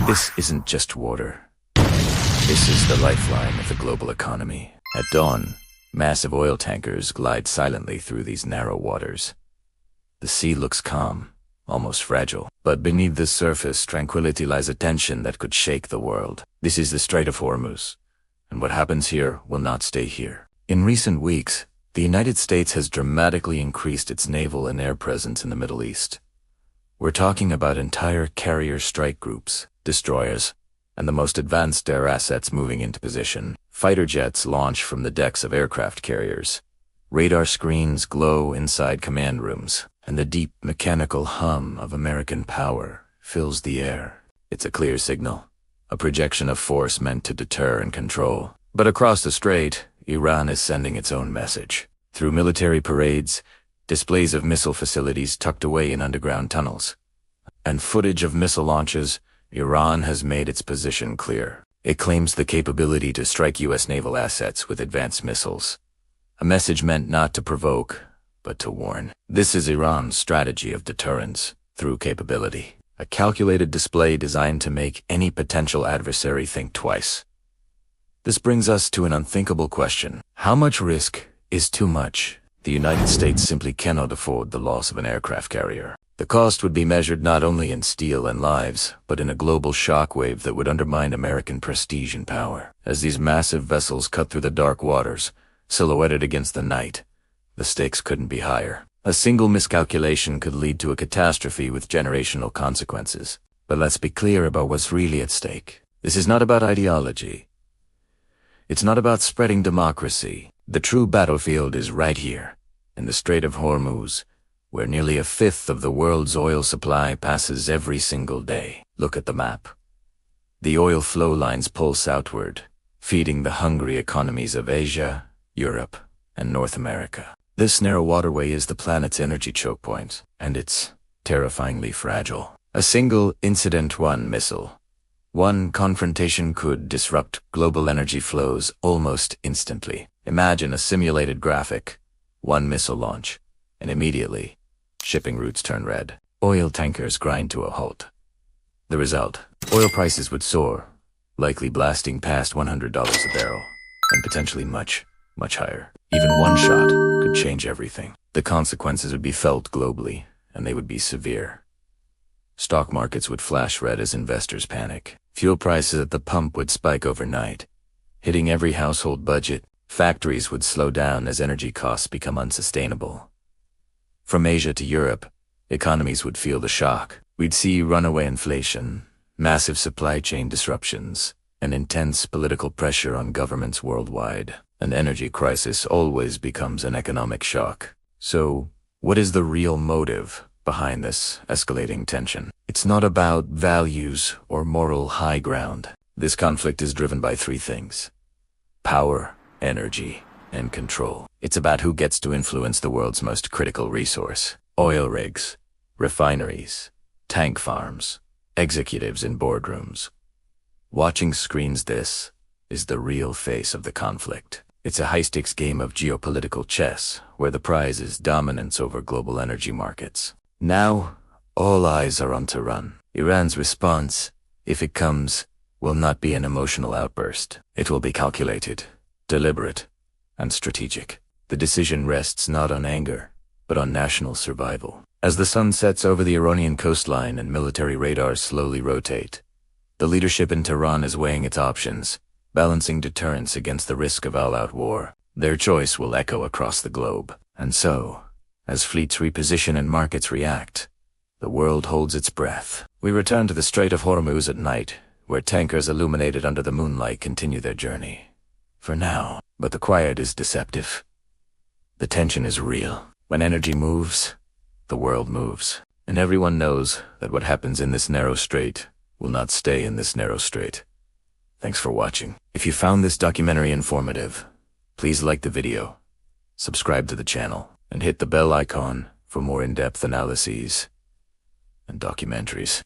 This isn't just water. This is the lifeline of the global economy. At dawn, massive oil tankers glide silently through these narrow waters. The sea looks calm, almost fragile, but beneath the surface, tranquility lies a tension that could shake the world. This is the Strait of Hormuz, and what happens here will not stay here. In recent weeks, the United States has dramatically increased its naval and air presence in the Middle East. We're talking about entire carrier strike groups, destroyers, and the most advanced air assets moving into position. Fighter jets launch from the decks of aircraft carriers. Radar screens glow inside command rooms, and the deep mechanical hum of American power fills the air. It's a clear signal, a projection of force meant to deter and control. But across the strait, Iran is sending its own message. Through military parades, displays of missile facilities tucked away in underground tunnels, and footage of missile launches, Iran has made its position clear. It claims the capability to strike U.S. naval assets with advanced missiles. A message meant not to provoke, but to warn. This is Iran's strategy of deterrence through capability. A calculated display designed to make any potential adversary think twice. This brings us to an unthinkable question. How much risk is too much? The United States simply cannot afford the loss of an aircraft carrier. The cost would be measured not only in steel and lives, but in a global shockwave that would undermine American prestige and power. As these massive vessels cut through the dark waters, silhouetted against the night, the stakes couldn't be higher. A single miscalculation could lead to a catastrophe with generational consequences. But let's be clear about what's really at stake. This is not about ideology. It's not about spreading democracy. The true battlefield is right here, in the Strait of Hormuz, where nearly a fifth of the world's oil supply passes every single day. Look at the map. The oil flow lines pulse outward, feeding the hungry economies of Asia, Europe, and North America. This narrow waterway is the planet's energy choke point, and it's terrifyingly fragile. A single incident, one missile, one confrontation could disrupt global energy flows almost instantly. Imagine a simulated graphic, one missile launch, and immediately, shipping routes turn red. Oil tankers grind to a halt. The result, oil prices would soar, likely blasting past $100 a barrel, and potentially much, much higher. Even one shot could change everything. The consequences would be felt globally, and they would be severe. Stock markets would flash red as investors panic. Fuel prices at the pump would spike overnight, hitting every household budget. Factories would slow down as energy costs become unsustainable. From Asia to Europe, economies would feel the shock. We'd see runaway inflation, massive supply chain disruptions, and intense political pressure on governments worldwide. An energy crisis always becomes an economic shock. So, what is the real motive behind this escalating tension? It's not about values or moral high ground. This conflict is driven by three things: power, energy, and control. It's about who gets to influence the world's most critical resource: oil rigs, refineries, tank farms, executives in boardrooms. Watching screens, this is the real face of the conflict. It's a high-stakes game of geopolitical chess, where the prize is dominance over global energy markets. Now, all eyes are on Tehran. Iran's response, if it comes, will not be an emotional outburst. It will be calculated, deliberate, and strategic. The decision rests not on anger, but on national survival. As the sun sets over the Iranian coastline and military radars slowly rotate, the leadership in Tehran is weighing its options, balancing deterrence against the risk of all-out war. Their choice will echo across the globe. And so, as fleets reposition and markets react, the world holds its breath. We return to the Strait of Hormuz at night, where tankers illuminated under the moonlight continue their journey. For now, but the quiet is deceptive. The tension is real. When energy moves, the world moves. And everyone knows that what happens in this narrow strait will not stay in this narrow strait. Thanks for watching. If you found this documentary informative, please like the video, subscribe to the channel, and hit the bell icon for more in-depth analyses and documentaries.